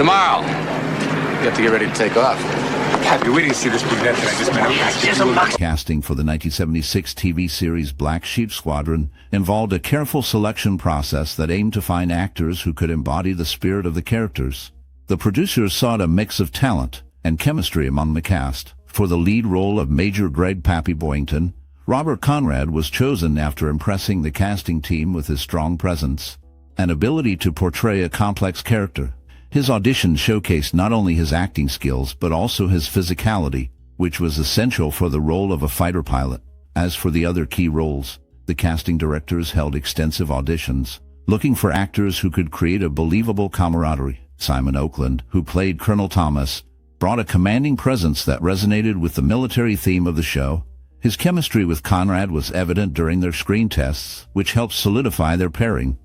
Tomorrow. You have to get ready to take off. Pappy, we didn't see this brunette that I just met. Casting for the 1976 TV series Black Sheep Squadron involved a careful selection process that aimed to find actors who could embody the spirit of the characters. The producers sought a mix of talent and chemistry among the cast. For the lead role of Major Greg Pappy Boyington, Robert Conrad was chosen after impressing the casting team with his strong presence and ability to portray a complex character. His audition showcased not only his acting skills but also his physicality, which was essential for the role of a fighter pilot. As for the other key roles, the casting directors held extensive auditions, looking for actors who could create a believable camaraderie. Simon Oakland, who played Colonel Thomas, brought a commanding presence that resonated with the military theme of the show. His chemistry with Conrad was evident during their screen tests, which helped solidify their pairing.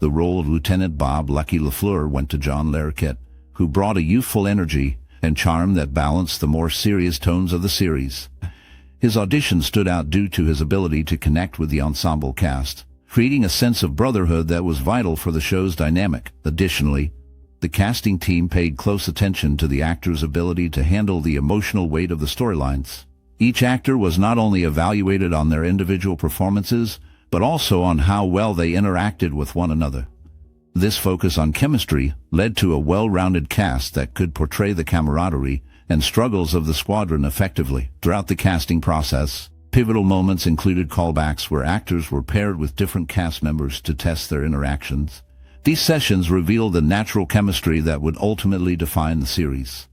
The role of Lieutenant Bob Lucky LaFleur went to John Larroquette, who brought a youthful energy and charm that balanced the more serious tones of the series. His audition stood out due to his ability to connect with the ensemble cast, creating a sense of brotherhood that was vital for the show's dynamic. Additionally, the casting team paid close attention to the actors' ability to handle the emotional weight of the storylines. Each actor was not only evaluated on their individual performances, but also on how well they interacted with one another. This focus on chemistry led to a well-rounded cast that could portray the camaraderie and struggles of the squadron effectively. Throughout the casting process, pivotal moments included callbacks where actors were paired with different cast members to test their interactions. These sessions revealed the natural chemistry that would ultimately define the series.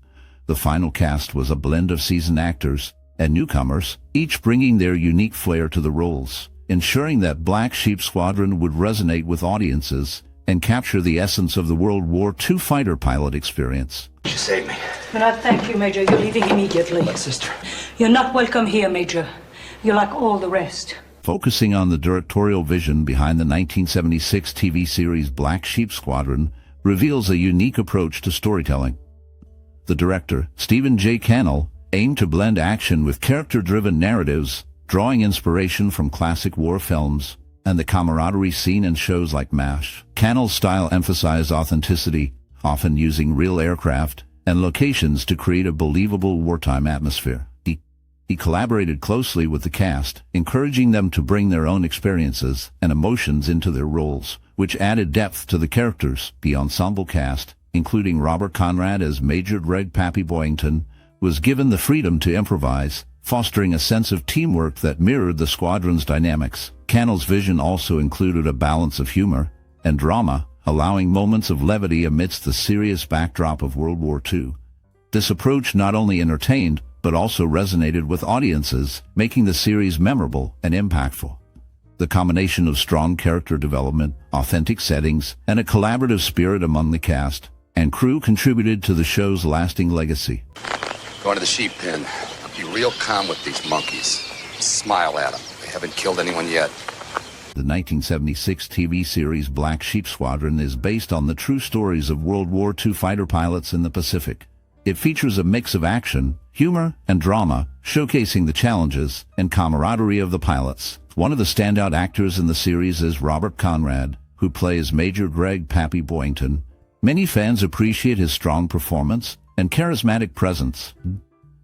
The final cast was a blend of seasoned actors and newcomers, each bringing their unique flair to the roles, ensuring that Black Sheep Squadron would resonate with audiences and capture the essence of the World War II fighter pilot experience. You saved me. Do not thank you, Major. You're leaving immediately. But, sister... You're not welcome here, Major. You're like all the rest. Focusing on the directorial vision behind the 1976 TV series Black Sheep Squadron reveals a unique approach to storytelling. The director, Stephen J. Cannell, aimed to blend action with character-driven narratives, drawing inspiration from classic war films and the camaraderie seen in shows like MASH. Cannell's style emphasized authenticity, often using real aircraft and locations to create a believable wartime atmosphere. He collaborated closely with the cast, encouraging them to bring their own experiences and emotions into their roles, which added depth to the characters. The ensemble cast, including Robert Conrad as Major Greg Pappy Boyington, was given the freedom to improvise, fostering a sense of teamwork that mirrored the squadron's dynamics. Cannell's vision also included a balance of humor and drama, allowing moments of levity amidst the serious backdrop of World War II. This approach not only entertained, but also resonated with audiences, making the series memorable and impactful. The combination of strong character development, authentic settings, and a collaborative spirit among the cast and crew contributed to the show's lasting legacy. Going to the sheep pen. Be real calm with these monkeys. Smile at them. They haven't killed anyone yet. The 1976 TV series Black Sheep Squadron is based on the true stories of World War II fighter pilots in the Pacific. It features a mix of action, humor, and drama, showcasing the challenges and camaraderie of the pilots. One of the standout actors in the series is Robert Conrad, who plays Major Greg Pappy Boyington. Many fans appreciate his strong performance and charismatic presence.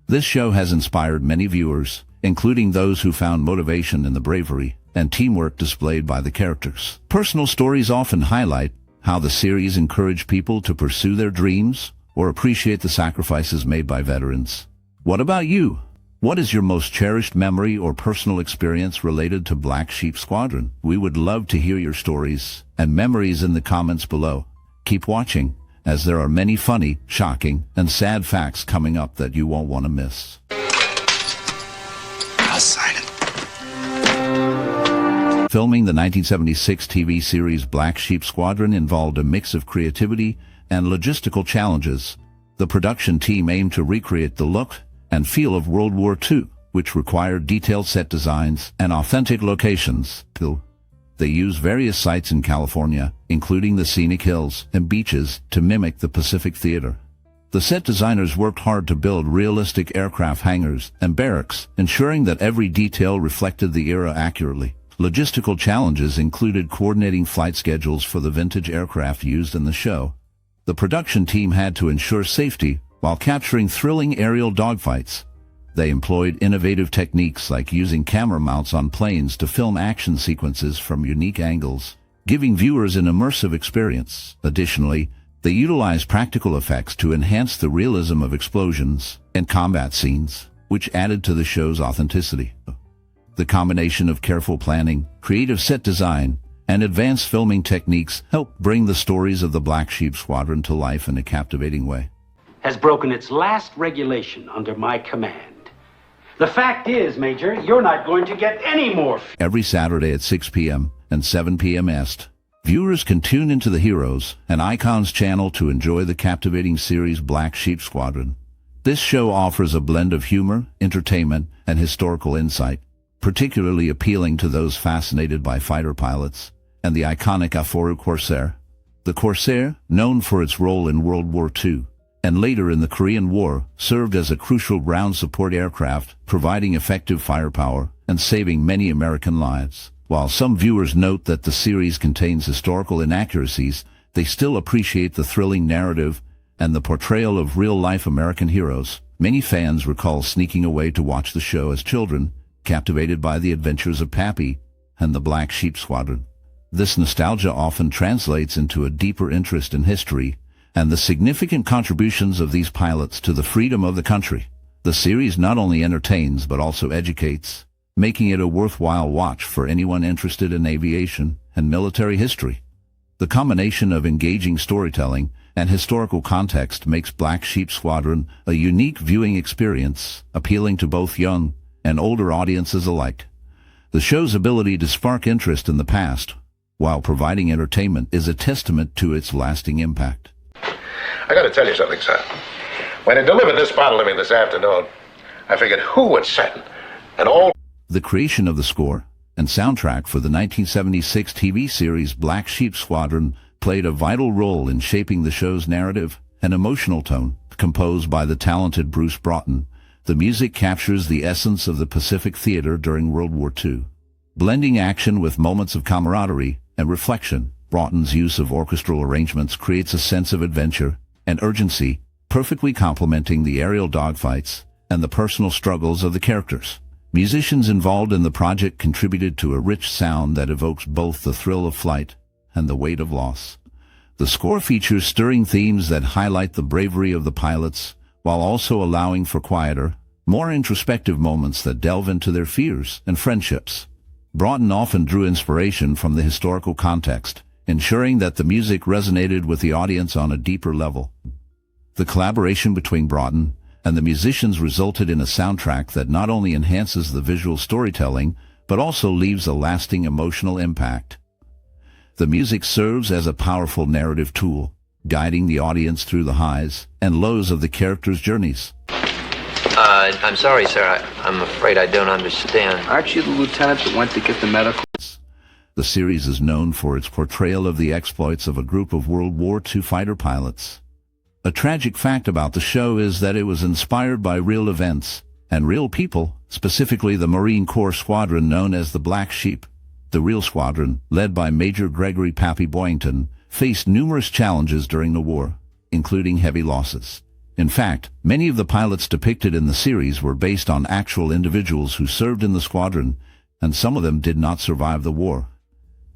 This show has inspired many viewers, including those who found motivation in the bravery and teamwork displayed by the characters. Personal stories often highlight how the series encouraged people to pursue their dreams or appreciate the sacrifices made by veterans. What about you? What is your most cherished memory or personal experience related to Black Sheep Squadron? We would love to hear your stories and memories in the comments below. Keep watching, as there are many funny, shocking, and sad facts coming up that you won't want to miss. I'll sign it. Filming the 1976 TV series Black Sheep Squadron involved a mix of creativity and logistical challenges. The production team aimed to recreate the look and feel of World War II, which required detailed set designs and authentic locations. They used various sites in California, including the scenic hills and beaches, to mimic the Pacific Theater. The set designers worked hard to build realistic aircraft hangars and barracks, ensuring that every detail reflected the era accurately. Logistical challenges included coordinating flight schedules for the vintage aircraft used in the show, The production team had to ensure safety while capturing thrilling aerial dogfights. They employed innovative techniques like using camera mounts on planes to film action sequences from unique angles, giving viewers an immersive experience. Additionally, they utilized practical effects to enhance the realism of explosions and combat scenes, which added to the show's authenticity. The combination of careful planning, creative set design, and advanced filming techniques helped bring the stories of the Black Sheep Squadron to life in a captivating way. Has broken its last regulation under my command. The fact is, Major, you're not going to get any more. Every Saturday at 6 p.m. and 7 p.m. Est, viewers can tune into the Heroes and Icons channel to enjoy the captivating series Black Sheep Squadron. This show offers a blend of humor, entertainment, and historical insight, particularly appealing to those fascinated by fighter pilots and the iconic Aforu Corsair. The Corsair, known for its role in World War II, and later in the Korean War, served as a crucial ground support aircraft, providing effective firepower and saving many American lives. While some viewers note that the series contains historical inaccuracies, they still appreciate the thrilling narrative and the portrayal of real-life American heroes. Many fans recall sneaking away to watch the show as children, captivated by the adventures of Pappy and the Black Sheep Squadron. This nostalgia often translates into a deeper interest in history and the significant contributions of these pilots to the freedom of the country. The series not only entertains but also educates, making it a worthwhile watch for anyone interested in aviation and military history. The combination of engaging storytelling and historical context makes Black Sheep Squadron a unique viewing experience, appealing to both young and older audiences alike. The show's ability to spark interest in the past, while providing entertainment, is a testament to its lasting impact. I gotta tell you something, son. When I delivered this bottle to me this afternoon, I figured who would Stratton and all... The creation of the score and soundtrack for the 1976 TV series Black Sheep Squadron played a vital role in shaping the show's narrative and emotional tone. Composed by the talented Bruce Broughton, the music captures the essence of the Pacific Theater during World War II. Blending action with moments of camaraderie and reflection, Broughton's use of orchestral arrangements creates a sense of adventure and urgency, perfectly complementing the aerial dogfights and the personal struggles of the characters. Musicians involved in the project contributed to a rich sound that evokes both the thrill of flight and the weight of loss. The score features stirring themes that highlight the bravery of the pilots, while also allowing for quieter, more introspective moments that delve into their fears and friendships. Broughton often drew inspiration from the historical context, ensuring that the music resonated with the audience on a deeper level. The collaboration between Broughton and the musicians resulted in a soundtrack that not only enhances the visual storytelling, but also leaves a lasting emotional impact. The music serves as a powerful narrative tool, guiding the audience through the highs and lows of the characters' journeys. I'm sorry, sir. I'm afraid I don't understand. Aren't you the lieutenant that went to get the medical? The series is known for its portrayal of the exploits of a group of World War II fighter pilots. A tragic fact about the show is that it was inspired by real events and real people, specifically the Marine Corps squadron known as the Black Sheep. The real squadron, led by Major Gregory Pappy Boyington, faced numerous challenges during the war, including heavy losses. In fact, many of the pilots depicted in the series were based on actual individuals who served in the squadron, and some of them did not survive the war.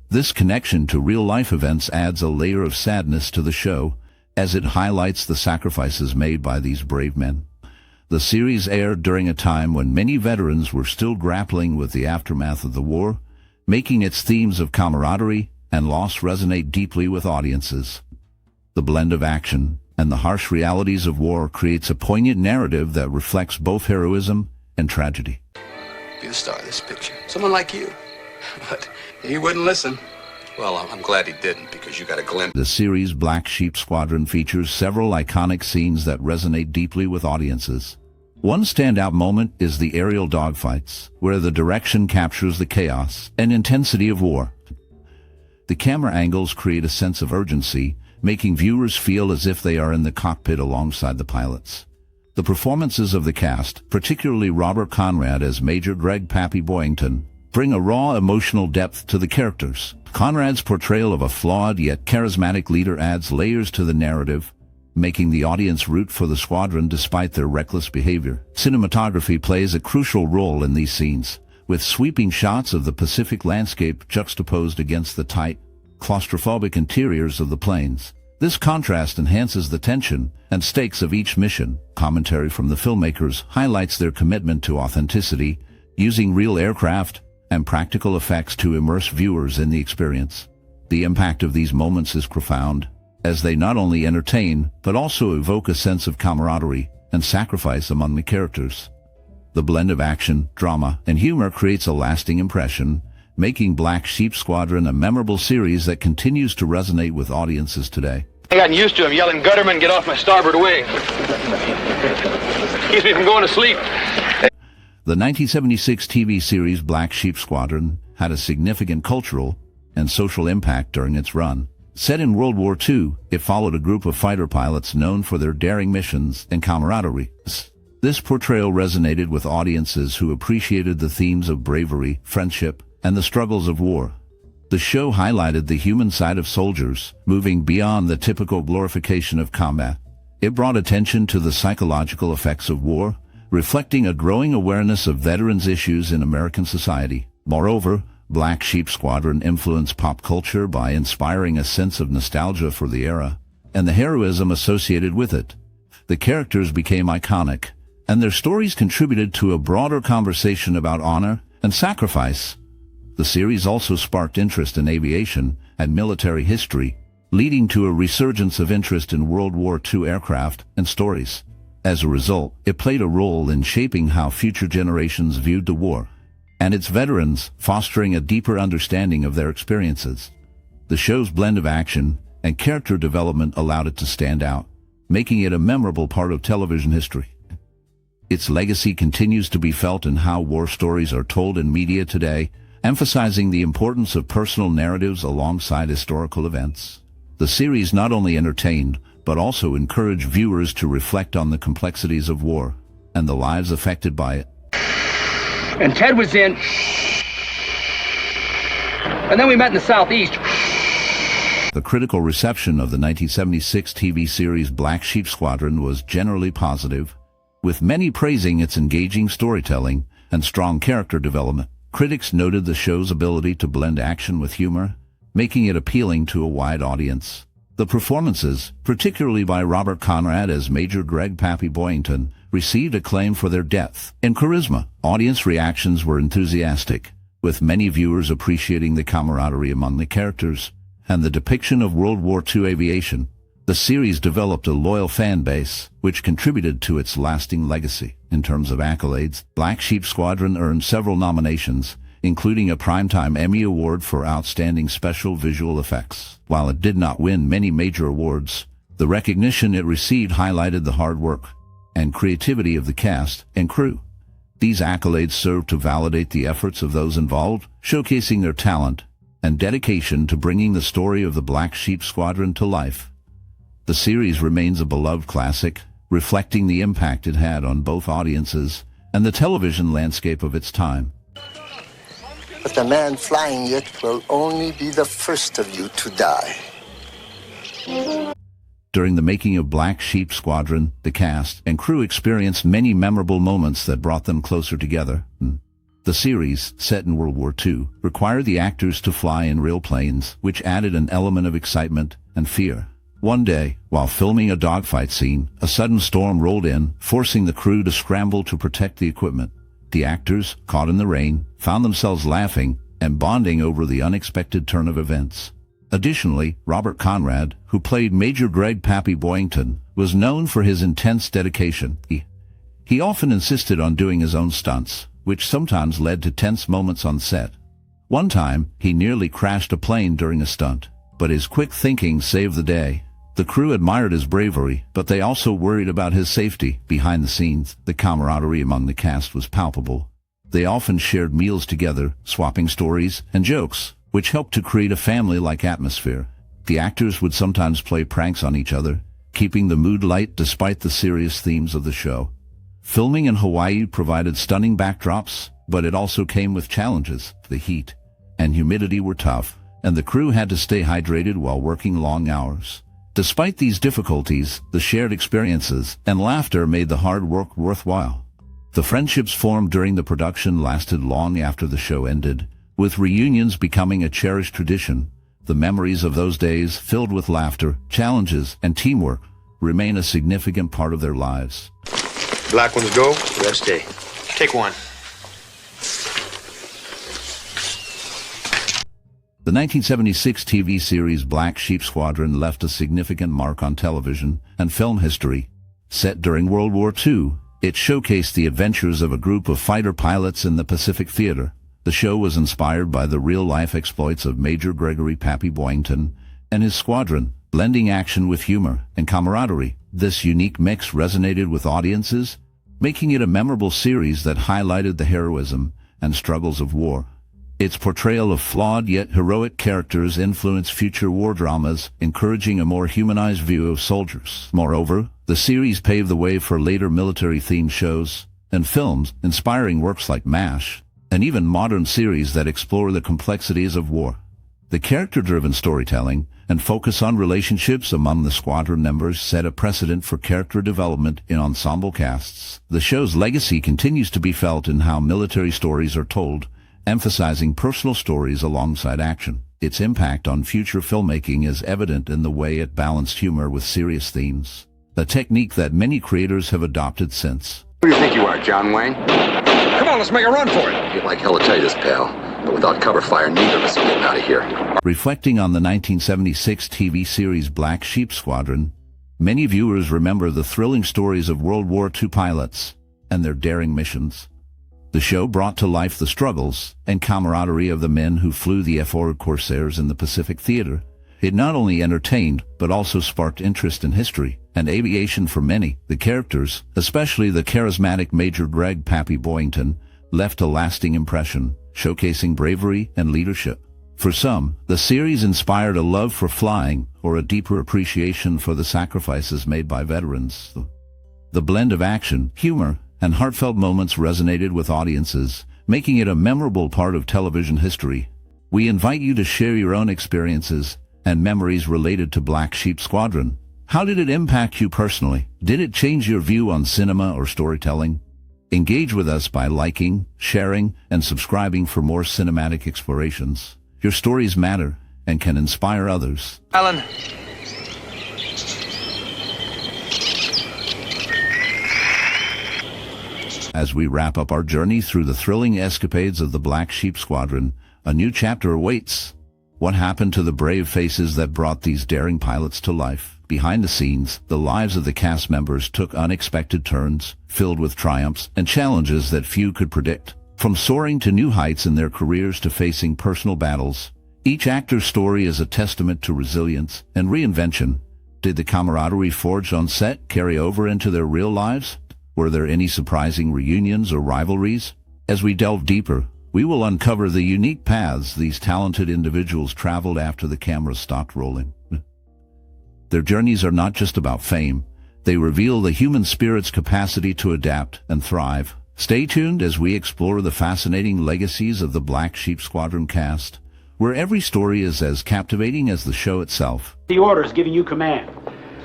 This connection to real-life events adds a layer of sadness to the show, as it highlights the sacrifices made by these brave men. The series aired during a time when many veterans were still grappling with the aftermath of the war, making its themes of camaraderie and loss resonate deeply with audiences. The blend of action and the harsh realities of war creates a poignant narrative that reflects both heroism and tragedy. Be the star of this picture. Someone like you. But he wouldn't listen. Well, I'm glad he didn't, because you got a glimpse. The series Black Sheep Squadron features several iconic scenes that resonate deeply with audiences. One standout moment is the aerial dogfights, where the direction captures the chaos and intensity of war. The camera angles create a sense of urgency, making viewers feel as if they are in the cockpit alongside the pilots. The performances of the cast, particularly Robert Conrad as Major Greg Pappy Boyington, bring a raw emotional depth to the characters. Conrad's portrayal of a flawed yet charismatic leader adds layers to the narrative, making the audience root for the Squadron despite their reckless behavior. Cinematography plays a crucial role in these scenes, with sweeping shots of the Pacific landscape juxtaposed against the tight, claustrophobic interiors of the planes. This contrast enhances the tension and stakes of each mission. Commentary from the filmmakers highlights their commitment to authenticity, using real aircraft and practical effects to immerse viewers in the experience. The impact of these moments is profound, as they not only entertain but also evoke a sense of camaraderie and sacrifice among the characters. The blend of action, drama, and humor creates a lasting impression, making Black Sheep Squadron a memorable series that continues to resonate with audiences today. I gotten used to him yelling, "Gutterman, get off my starboard wing." Keeps me from going to sleep. The 1976 TV series Black Sheep Squadron had a significant cultural and social impact during its run. Set in World War II, it followed a group of fighter pilots known for their daring missions and camaraderie. This portrayal resonated with audiences who appreciated the themes of bravery, friendship, and the struggles of war. The show highlighted the human side of soldiers, moving beyond the typical glorification of combat. It brought attention to the psychological effects of war, reflecting a growing awareness of veterans' issues in American society. Moreover, Black Sheep Squadron influenced pop culture by inspiring a sense of nostalgia for the era and the heroism associated with it. The characters became iconic, and their stories contributed to a broader conversation about honor and sacrifice. The series also sparked interest in aviation and military history, leading to a resurgence of interest in World War II aircraft and stories. As a result, it played a role in shaping how future generations viewed the war and its veterans, fostering a deeper understanding of their experiences. The show's blend of action and character development allowed it to stand out, making it a memorable part of television history. Its legacy continues to be felt in how war stories are told in media today, emphasizing the importance of personal narratives alongside historical events. The series not only entertained, but also encouraged viewers to reflect on the complexities of war and the lives affected by it. And Ted was in. And then we met in the southeast. The critical reception of the 1976 TV series Black Sheep Squadron was generally positive, with many praising its engaging storytelling and strong character development. Critics noted the show's ability to blend action with humor, making it appealing to a wide audience. The performances, particularly by Robert Conrad as Major Greg Pappy Boyington, received acclaim for their depth and charisma. Audience reactions were enthusiastic, with many viewers appreciating the camaraderie among the characters and the depiction of World War II aviation. The series developed a loyal fan base, which contributed to its lasting legacy. In terms of accolades, Black Sheep Squadron earned several nominations, including a Primetime Emmy Award for Outstanding Special Visual Effects. While it did not win many major awards, the recognition it received highlighted the hard work and creativity of the cast and crew. These accolades served to validate the efforts of those involved, showcasing their talent and dedication to bringing the story of the Black Sheep Squadron to life. The series remains a beloved classic, reflecting the impact it had on both audiences and the television landscape of its time. But the man flying it will only be the first of you to die. During the making of Black Sheep Squadron, the cast and crew experienced many memorable moments that brought them closer together. The series, set in World War II, required the actors to fly in real planes, which added an element of excitement and fear. One day, while filming a dogfight scene, a sudden storm rolled in, forcing the crew to scramble to protect the equipment. The actors, caught in the rain, found themselves laughing and bonding over the unexpected turn of events. Additionally, Robert Conrad, who played Major Greg Pappy Boyington, was known for his intense dedication. He often insisted on doing his own stunts, which sometimes led to tense moments on set. One time, he nearly crashed a plane during a stunt, but his quick thinking saved the day. The crew admired his bravery, but they also worried about his safety. Behind the scenes, the camaraderie among the cast was palpable. They often shared meals together, swapping stories and jokes, which helped to create a family-like atmosphere. The actors would sometimes play pranks on each other, keeping the mood light despite the serious themes of the show. Filming in Hawaii provided stunning backdrops, but it also came with challenges. The heat and humidity were tough, and the crew had to stay hydrated while working long hours. Despite these difficulties, the shared experiences and laughter made the hard work worthwhile. The friendships formed during the production lasted long after the show ended, with reunions becoming a cherished tradition. The memories of those days, filled with laughter, challenges, and teamwork, remain a significant part of their lives. Black ones go, the rest stay. Take one. The 1976 TV series Black Sheep Squadron left a significant mark on television and film history. Set during World War II, it showcased the adventures of a group of fighter pilots in the Pacific Theater. The show was inspired by the real-life exploits of Major Gregory Pappy Boyington and his squadron, blending action with humor and camaraderie. This unique mix resonated with audiences, making it a memorable series that highlighted the heroism and struggles of war. Its portrayal of flawed yet heroic characters influenced future war dramas, encouraging a more humanized view of soldiers. Moreover, the series paved the way for later military-themed shows and films, inspiring works like MASH, and even modern series that explore the complexities of war. The character-driven storytelling and focus on relationships among the squadron members set a precedent for character development in ensemble casts. The show's legacy continues to be felt in how military stories are told, emphasizing personal stories alongside action. Its impact on future filmmaking is evident in the way it balanced humor with serious themes, a technique that many creators have adopted since. Who do you think you are, John Wayne? Come on, let's make a run for it. You'd like hell to tell you this, pal, but without cover fire, neither of us are getting out of here. Reflecting on the 1976 TV series Black Sheep Squadron, many viewers remember the thrilling stories of World War II pilots and their daring missions. The show brought to life the struggles and camaraderie of the men who flew the F-4 Corsairs in the Pacific Theater. It not only entertained, but also sparked interest in history and aviation for many. The characters, especially the charismatic Major Bragg Pappy Boyington, left a lasting impression, showcasing bravery and leadership. For some, the series inspired a love for flying or a deeper appreciation for the sacrifices made by veterans. The blend of action, humor, and heartfelt moments resonated with audiences, making it a memorable part of television history. We invite you to share your own experiences and memories related to Black Sheep Squadron. How did it impact you personally? Did it change your view on cinema or storytelling? Engage with us by liking, sharing, and subscribing for more cinematic explorations. Your stories matter and can inspire others. Alan. As we wrap up our journey through the thrilling escapades of the Black Sheep Squadron, a new chapter awaits. What happened to the brave faces that brought these daring pilots to life? Behind the scenes, the lives of the cast members took unexpected turns, filled with triumphs and challenges that few could predict. From soaring to new heights in their careers to facing personal battles, each actor's story is a testament to resilience and reinvention. Did the camaraderie forged on set carry over into their real lives? Were there any surprising reunions or rivalries? As we delve deeper, we will uncover the unique paths these talented individuals traveled after the camera stopped rolling. Their journeys are not just about fame. They reveal the human spirit's capacity to adapt and thrive. Stay tuned as we explore the fascinating legacies of the Black Sheep Squadron cast, where every story is as captivating as the show itself. The orders giving you command.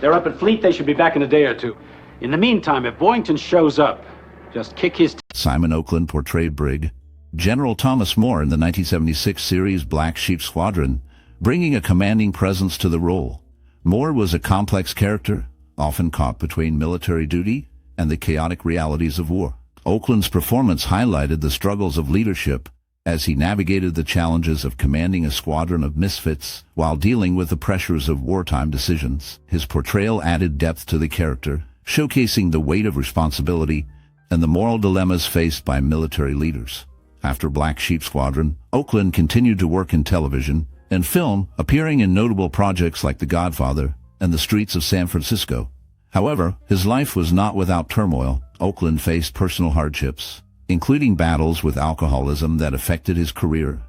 They're up at Fleet. They should be back in a day or two. In the meantime, if Boyington shows up, just kick his... Simon Oakland portrayed Brig, General Thomas Moore in the 1976 series Black Sheep Squadron, bringing a commanding presence to the role. Moore was a complex character, often caught between military duty and the chaotic realities of war. Oakland's performance highlighted the struggles of leadership as he navigated the challenges of commanding a squadron of misfits while dealing with the pressures of wartime decisions. His portrayal added depth to the character, showcasing the weight of responsibility and the moral dilemmas faced by military leaders. After Black Sheep Squadron, Oakland continued to work in television and film, appearing in notable projects like The Godfather and The Streets of San Francisco. However, his life was not without turmoil. Oakland faced personal hardships, including battles with alcoholism that affected his career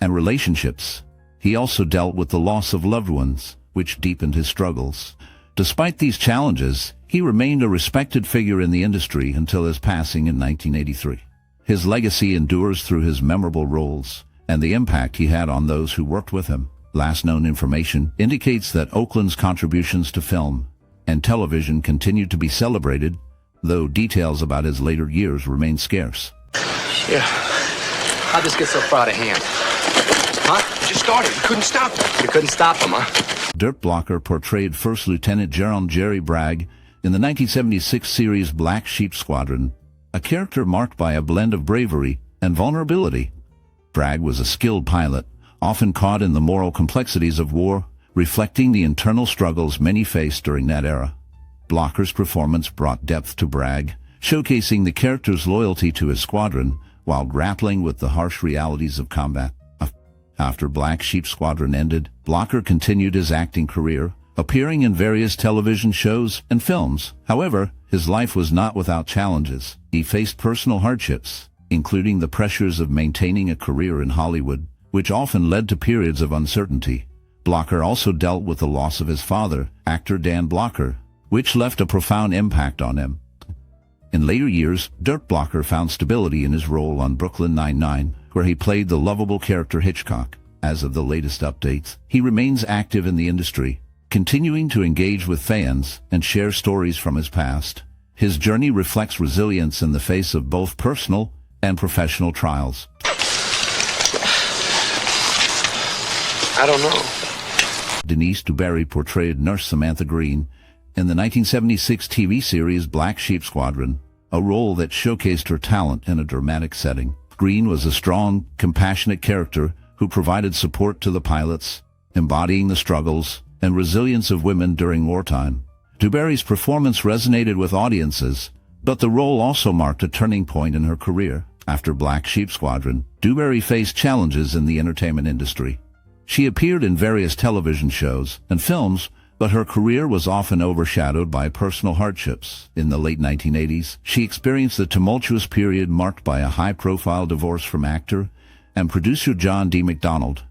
and relationships. He also dealt with the loss of loved ones, which deepened his struggles. Despite these challenges, he remained a respected figure in the industry until his passing in 1983. His legacy endures through his memorable roles and the impact he had on those who worked with him. Last known information indicates that Oakland's contributions to film and television continued to be celebrated, though details about his later years remain scarce. Yeah. How'd this get so far out of hand? Huh? You just started. You couldn't stop him. You couldn't stop him, huh? Dirk Blocker portrayed First Lieutenant Jerome Jerry Bragg in the 1976 series Black Sheep Squadron, a character marked by a blend of bravery and vulnerability. Bragg was a skilled pilot, often caught in the moral complexities of war, reflecting the internal struggles many faced during that era. Blocker's performance brought depth to Bragg, showcasing the character's loyalty to his squadron while grappling with the harsh realities of combat. After Black Sheep Squadron ended, Blocker continued his acting career, appearing in various television shows and films. However, his life was not without challenges. He faced personal hardships, including the pressures of maintaining a career in Hollywood, which often led to periods of uncertainty. Blocker also dealt with the loss of his father, actor Dan Blocker, which left a profound impact on him. In later years, Dirk Blocker found stability in his role on Brooklyn Nine-Nine, where he played the lovable character Hitchcock. As of the latest updates, he remains active in the industry, continuing to engage with fans and share stories from his past. His journey reflects resilience in the face of both personal and professional trials. I don't know. Denise DuBarry portrayed Nurse Samantha Green in the 1976 TV series Black Sheep Squadron, a role that showcased her talent in a dramatic setting. Green was a strong, compassionate character who provided support to the pilots, embodying the struggles and resilience of women during wartime. DuBarry's performance resonated with audiences, but the role also marked a turning point in her career. After Black Sheep Squadron, DuBarry faced challenges in the entertainment industry. She appeared in various television shows and films, but her career was often overshadowed by personal hardships. In the late 1980s, she experienced a tumultuous period marked by a high-profile divorce from actor and producer John D. McDonald.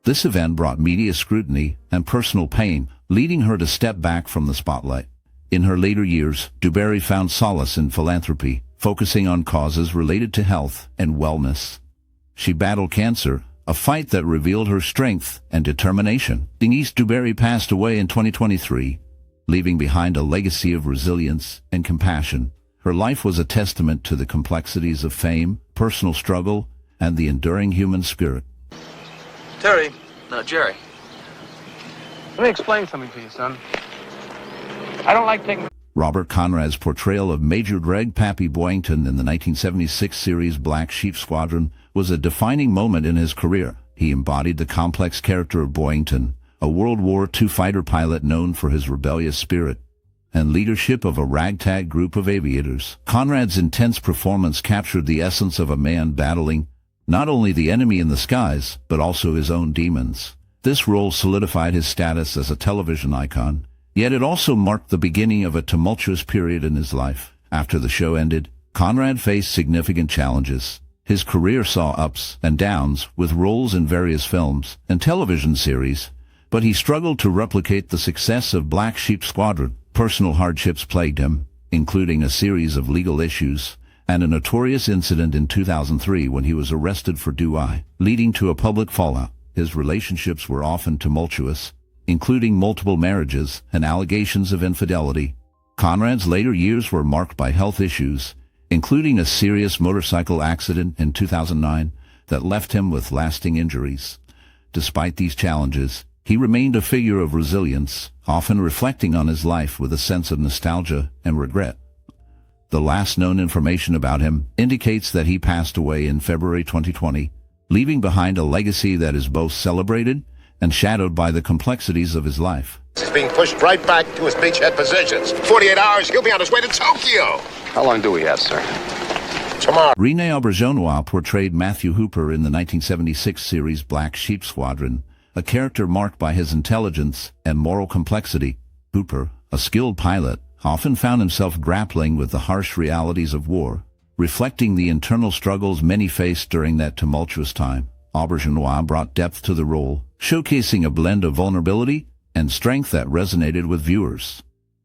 This event brought media scrutiny and personal pain, leading her to step back from the spotlight. In her later years, DuBarry found solace in philanthropy, focusing on causes related to health and wellness. She battled cancer, a fight that revealed her strength and determination. Denise DuBarry passed away in 2023, leaving behind a legacy of resilience and compassion. Her life was a testament to the complexities of fame, personal struggle, and the enduring human spirit. Terry. No, Jerry. Let me explain something to you, son. I don't like taking... Robert Conrad's portrayal of Major Greg Pappy Boyington in the 1976 series Black Sheep Squadron was a defining moment in his career. He embodied the complex character of Boyington, a World War II fighter pilot known for his rebellious spirit and leadership of a ragtag group of aviators. Conrad's intense performance captured the essence of a man battling not only the enemy in the skies, but also his own demons. This role solidified his status as a television icon, yet it also marked the beginning of a tumultuous period in his life. After the show ended, Conrad faced significant challenges. His career saw ups and downs with roles in various films and television series, but he struggled to replicate the success of Black Sheep Squadron. Personal hardships plagued him, including a series of legal issues and a notorious incident in 2003 when he was arrested for DUI, leading to a public fallout. His relationships were often tumultuous, including multiple marriages and allegations of infidelity. Conrad's later years were marked by health issues, including a serious motorcycle accident in 2009 that left him with lasting injuries. Despite these challenges, he remained a figure of resilience, often reflecting on his life with a sense of nostalgia and regret. The last known information about him indicates that he passed away in February 2020, leaving behind a legacy that is both celebrated and shadowed by the complexities of his life. He's being pushed right back to his beachhead positions. 48 hours, he'll be on his way to Tokyo. How long do we have, sir? Tomorrow. René Auberjonois portrayed Matthew Hooper in the 1976 series Black Sheep Squadron, a character marked by his intelligence and moral complexity. Hooper, a skilled pilot, often found himself grappling with the harsh realities of war, reflecting the internal struggles many faced during that tumultuous time. Auberjonois brought depth to the role, showcasing a blend of vulnerability and strength that resonated with viewers.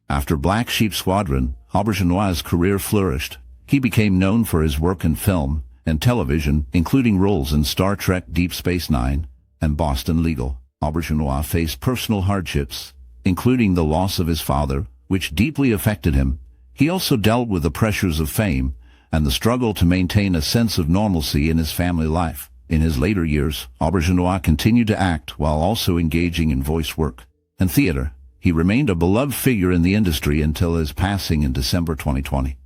After Black Sheep Squadron, Auberjonois' career flourished. He became known for his work in film and television, including roles in Star Trek Deep Space Nine and Boston Legal. Aubergenois faced personal hardships, including the loss of his father, which deeply affected him. He also dealt with the pressures of fame and the struggle to maintain a sense of normalcy in his family life. In his later years, Aubergenois continued to act while also engaging in voice work and theater. He remained a beloved figure in the industry until his passing in December 2020.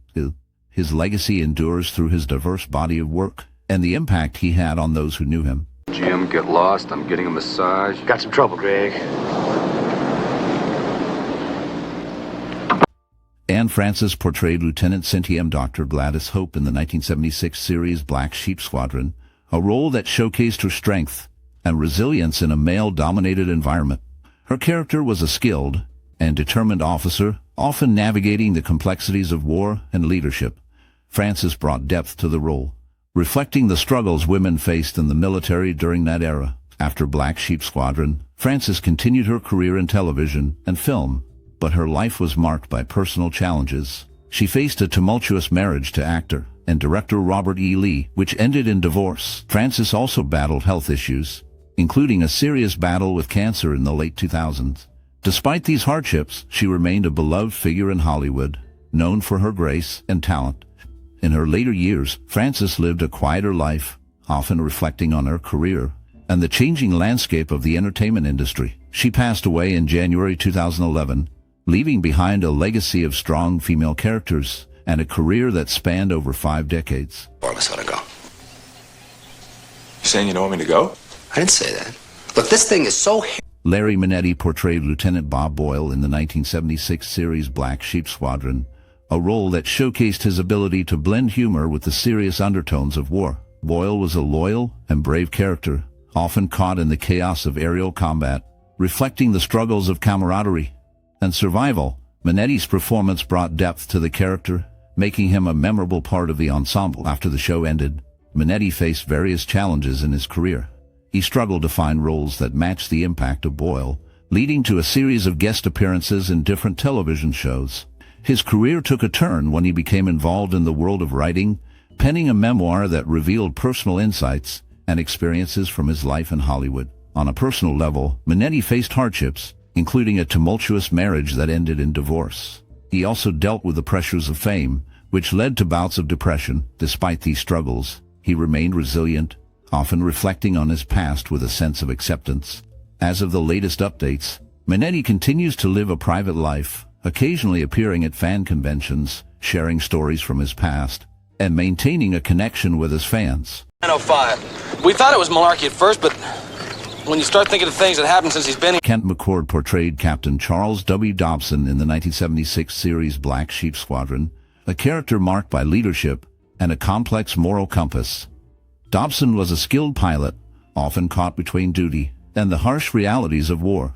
His legacy endures through his diverse body of work and the impact he had on those who knew him. Jim, get lost. I'm getting a massage. Got some trouble, Greg. Anne Francis portrayed Lieutenant Centiam Dr. Gladys Hope in the 1976 series Black Sheep Squadron, a role that showcased her strength and resilience in a male-dominated environment. Her character was a skilled and determined officer, often navigating the complexities of war and leadership. Francis brought depth to the role, reflecting the struggles women faced in the military during that era. After Black Sheep Squadron, Francis continued her career in television and film, but her life was marked by personal challenges. She faced a tumultuous marriage to actor and director Robert E. Lee, which ended in divorce. Francis also battled health issues, including a serious battle with cancer in the late 2000s. Despite these hardships, she remained a beloved figure in Hollywood, known for her grace and talent. In her later years, Francis lived a quieter life, often reflecting on her career and the changing landscape of the entertainment industry. She passed away in January 2011, leaving behind a legacy of strong female characters and a career that spanned over 5 decades. Let's let her go. You saying you don't want me to go? I didn't say that. Look, this thing is so... Larry Manetti portrayed Lieutenant Bob Boyle in the 1976 series Black Sheep Squadron, a role that showcased his ability to blend humor with the serious undertones of war. Boyle was a loyal and brave character, often caught in the chaos of aerial combat, reflecting the struggles of camaraderie and survival. Manetti's performance brought depth to the character, making him a memorable part of the ensemble. After the show ended, Manetti faced various challenges in his career. He struggled to find roles that matched the impact of Boyle, leading to a series of guest appearances in different television shows. His career took a turn when he became involved in the world of writing, penning a memoir that revealed personal insights and experiences from his life in Hollywood. On a personal level, Manetti faced hardships, including a tumultuous marriage that ended in divorce. He also dealt with the pressures of fame, which led to bouts of depression. Despite these struggles, he remained resilient, often reflecting on his past with a sense of acceptance. As of the latest updates, Manetti continues to live a private life, occasionally appearing at fan conventions, sharing stories from his past, and maintaining a connection with his fans. 905. We thought it was malarkey at first, but when you start thinking of things that happened since he's been here... Kent McCord portrayed Captain Charles W. Dobson in the 1976 series Black Sheep Squadron, a character marked by leadership and a complex moral compass. Dobson was a skilled pilot, often caught between duty and the harsh realities of war.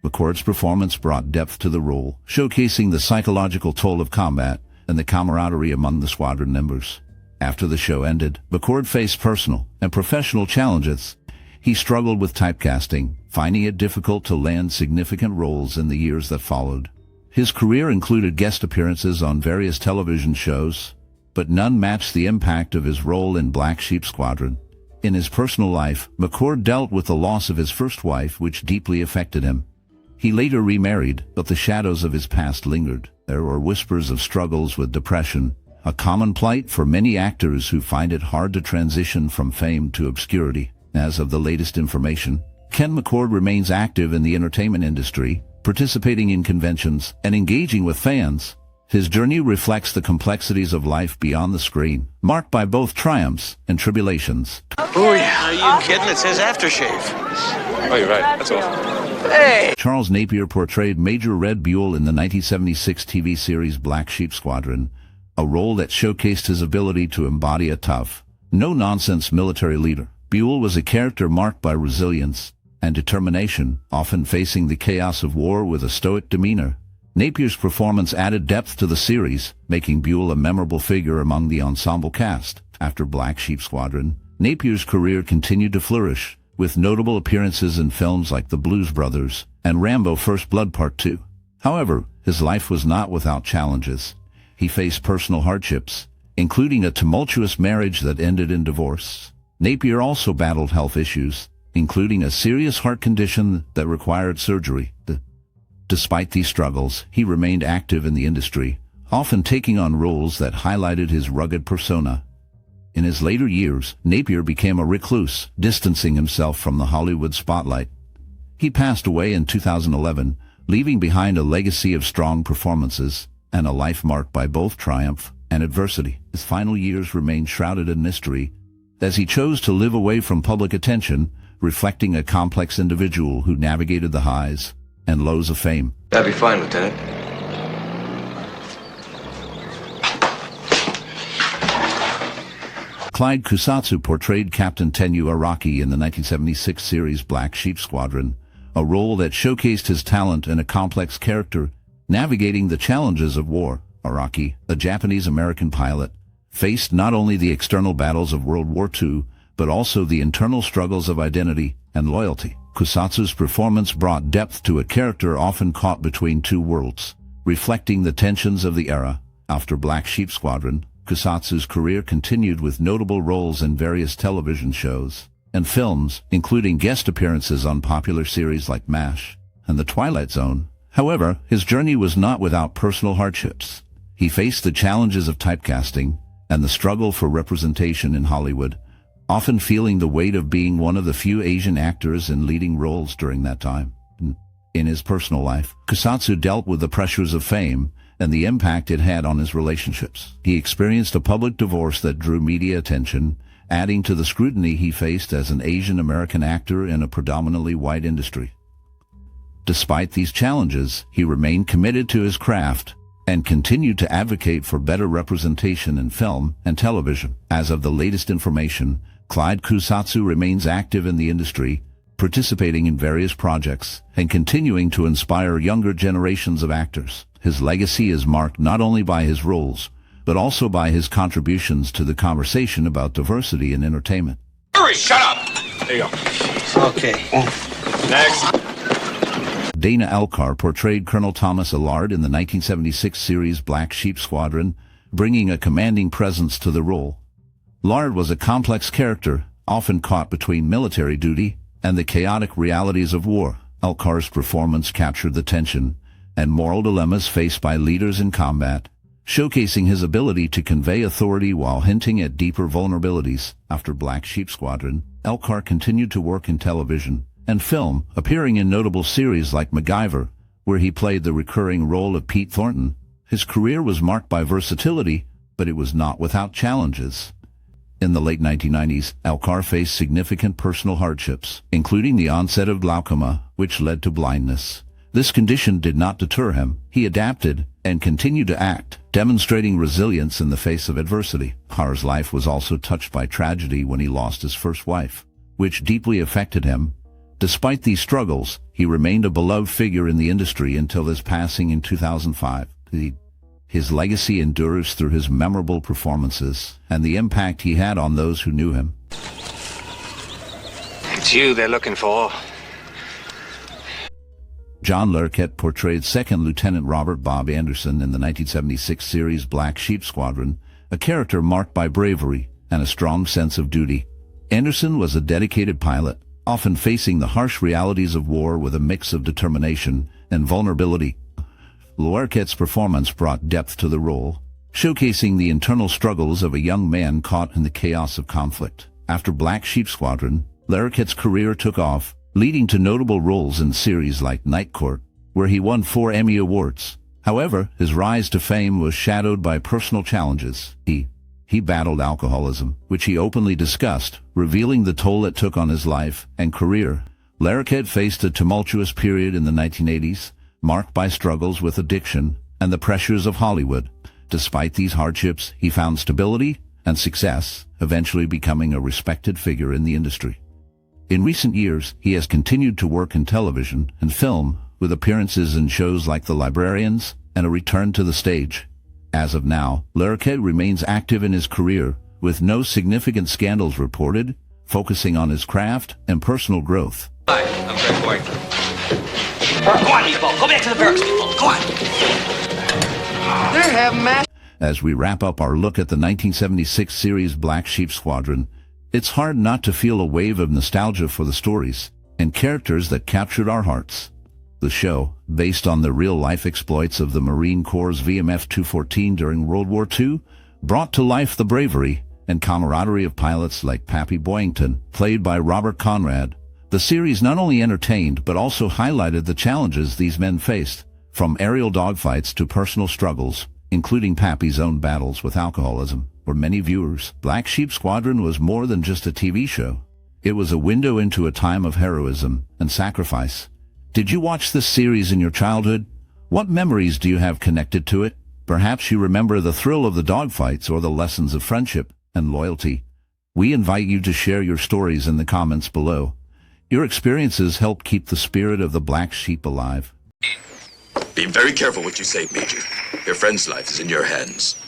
McCord's performance brought depth to the role, showcasing the psychological toll of combat and the camaraderie among the squadron members. After the show ended, McCord faced personal and professional challenges. He struggled with typecasting, finding it difficult to land significant roles in the years that followed. His career included guest appearances on various television shows, but none matched the impact of his role in Black Sheep Squadron. In his personal life, McCord dealt with the loss of his first wife, which deeply affected him. He later remarried, but the shadows of his past lingered. There were whispers of struggles with depression, a common plight for many actors who find it hard to transition from fame to obscurity. As of the latest information, Ken McCord remains active in the entertainment industry, participating in conventions and engaging with fans. His journey reflects the complexities of life beyond the screen, marked by both triumphs and tribulations. Oh yeah, are you kidding? It says aftershave. Oh, you're right. That's all. Hey! Charles Napier portrayed Major Red Buell in the 1976 TV series Black Sheep Squadron, a role that showcased his ability to embody a tough, no-nonsense military leader. Buell was a character marked by resilience and determination, often facing the chaos of war with a stoic demeanor. Napier's performance added depth to the series, making Buell a memorable figure among the ensemble cast. After Black Sheep Squadron, Napier's career continued to flourish, with notable appearances in films like The Blues Brothers and Rambo First Blood Part 2. However, his life was not without challenges. He faced personal hardships, including a tumultuous marriage that ended in divorce. Napier also battled health issues, including a serious heart condition that required surgery. Despite these struggles, he remained active in the industry, often taking on roles that highlighted his rugged persona. In his later years, Napier became a recluse, distancing himself from the Hollywood spotlight. He passed away in 2011, leaving behind a legacy of strong performances and a life marked by both triumph and adversity. His final years remained shrouded in mystery, as he chose to live away from public attention, reflecting a complex individual who navigated the highs and lows of fame. That'd be fine, Lieutenant. Clyde Kusatsu portrayed Captain Tenyu Araki in the 1976 series Black Sheep Squadron, a role that showcased his talent and a complex character navigating the challenges of war. Araki, a Japanese-American pilot, faced not only the external battles of World War II, but also the internal struggles of identity and loyalty. Kusatsu's performance brought depth to a character often caught between two worlds, reflecting the tensions of the era. After Black Sheep Squadron, Kusatsu's career continued with notable roles in various television shows and films, including guest appearances on popular series like MASH and The Twilight Zone. However, his journey was not without personal hardships. He faced the challenges of typecasting and the struggle for representation in Hollywood, often feeling the weight of being one of the few Asian actors in leading roles during that time. In his personal life, Kusatsu dealt with the pressures of fame and the impact it had on his relationships. He experienced a public divorce that drew media attention, adding to the scrutiny he faced as an Asian American actor in a predominantly white industry. Despite these challenges, he remained committed to his craft and continued to advocate for better representation in film and television. As of the latest information, Clyde Kusatsu remains active in the industry, participating in various projects and continuing to inspire younger generations of actors. His legacy is marked not only by his roles, but also by his contributions to the conversation about diversity in entertainment. Hurry, shut up! There you go. Okay. Next. Dana Elcar portrayed Colonel Thomas Lard in the 1976 series Black Sheep Squadron, bringing a commanding presence to the role. Lard was a complex character, often caught between military duty and the chaotic realities of war. Elcar's performance captured the tension and moral dilemmas faced by leaders in combat, showcasing his ability to convey authority while hinting at deeper vulnerabilities. After Black Sheep Squadron, Elcar continued to work in television and film, appearing in notable series like MacGyver, where he played the recurring role of Pete Thornton. His career was marked by versatility, but it was not without challenges. In the late 1990s, Elcar faced significant personal hardships, including the onset of glaucoma, which led to blindness. This condition did not deter him. He adapted and continued to act, demonstrating resilience in the face of adversity. Elcar's life was also touched by tragedy when he lost his first wife, which deeply affected him. Despite these struggles, he remained a beloved figure in the industry until his passing in 2005. His legacy endures through his memorable performances and the impact he had on those who knew him. It's you they're looking for. John Larroquette portrayed 2nd Lieutenant Robert Bob Anderson in the 1976 series Black Sheep Squadron, a character marked by bravery and a strong sense of duty. Anderson was a dedicated pilot, often facing the harsh realities of war with a mix of determination and vulnerability. Larroquette's performance brought depth to the role, showcasing the internal struggles of a young man caught in the chaos of conflict. After Black Sheep Squadron, Larroquette's career took off, leading to notable roles in series like Night Court, where he won 4 Emmy Awards. However, his rise to fame was shadowed by personal challenges. He battled alcoholism, which he openly discussed, revealing the toll it took on his life and career. Larroquette faced a tumultuous period in the 1980s, marked by struggles with addiction and the pressures of Hollywood. Despite these hardships, he found stability and success, eventually becoming a respected figure in the industry. In recent years, he has continued to work in television and film, with appearances in shows like The Librarians and a return to the stage. As of now, Larroquette remains active in his career, with no significant scandals reported, focusing on his craft and personal growth. Hi, I'm Greg Boyington. Go on, people. Go back to the barracks, people. Go on. They're having match. As we wrap up our look at the 1976 series Black Sheep Squadron, It's hard not to feel a wave of nostalgia for the stories and characters that captured our hearts. The show, based on the real-life exploits of the Marine Corps' VMF 214 during World War II, brought to life the bravery and camaraderie of pilots like Pappy Boyington, played by Robert Conrad. The series not only entertained but also highlighted the challenges these men faced, from aerial dogfights to personal struggles, including Pappy's own battles with alcoholism. For many viewers, Black Sheep Squadron was more than just a TV show. It was a window into a time of heroism and sacrifice. Did you watch this series in your childhood? What memories do you have connected to it? Perhaps you remember the thrill of the dogfights or the lessons of friendship and loyalty. We invite you to share your stories in the comments below. Your experiences help keep the spirit of the Black Sheep alive. Be very careful what you say, Major. Your friend's life is in your hands.